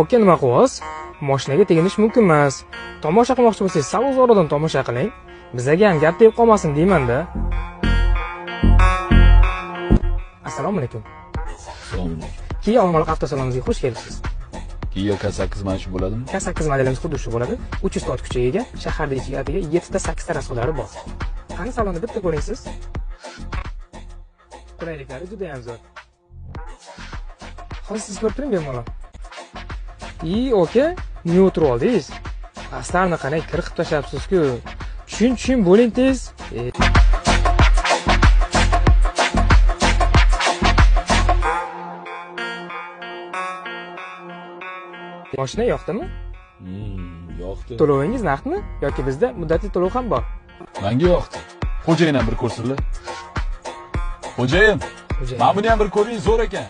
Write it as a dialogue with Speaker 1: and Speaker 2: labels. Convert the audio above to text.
Speaker 1: aka, nima qilyapsiz? Mashinaga teginish mumkin emas. Tomosha qilmoqchi bo'lsangiz, savol-zorodan tomosha qiling. Bizga ham gap deb qolmasin deyman-da. Assalomu alaykum.
Speaker 2: Assalomu alaykum.
Speaker 1: Kia ommaviy avtosalonimizga xush kelibsiz.
Speaker 2: Kia K8 mana shu bo'ladimi?
Speaker 1: K8 modelimiz xuddi shu bo'ladi. 300 tot kuchiga ega, shaharda ichkarida 7 ta 8 ta rasxodlari bor. Qani salonni bitta ko'ring siz. Qulayliklari juda ham zo'r. Hozir siz ko'rib turing bemalol. Aka, neutraldingiz. Aslarni qanday kirqib tashlabsiz-ku. Tushun bo'ling tez. Mashina yoqdimi?
Speaker 2: Yoqdi.
Speaker 1: To'lovingiz naqdmi yoki bizda muddatli to'lov ham bor?
Speaker 2: Menga yoqdi. Xo'jayin ham bir ko'rsinlar. Xo'jayin. Mana buni ham bir ko'ring, zo'r ekan.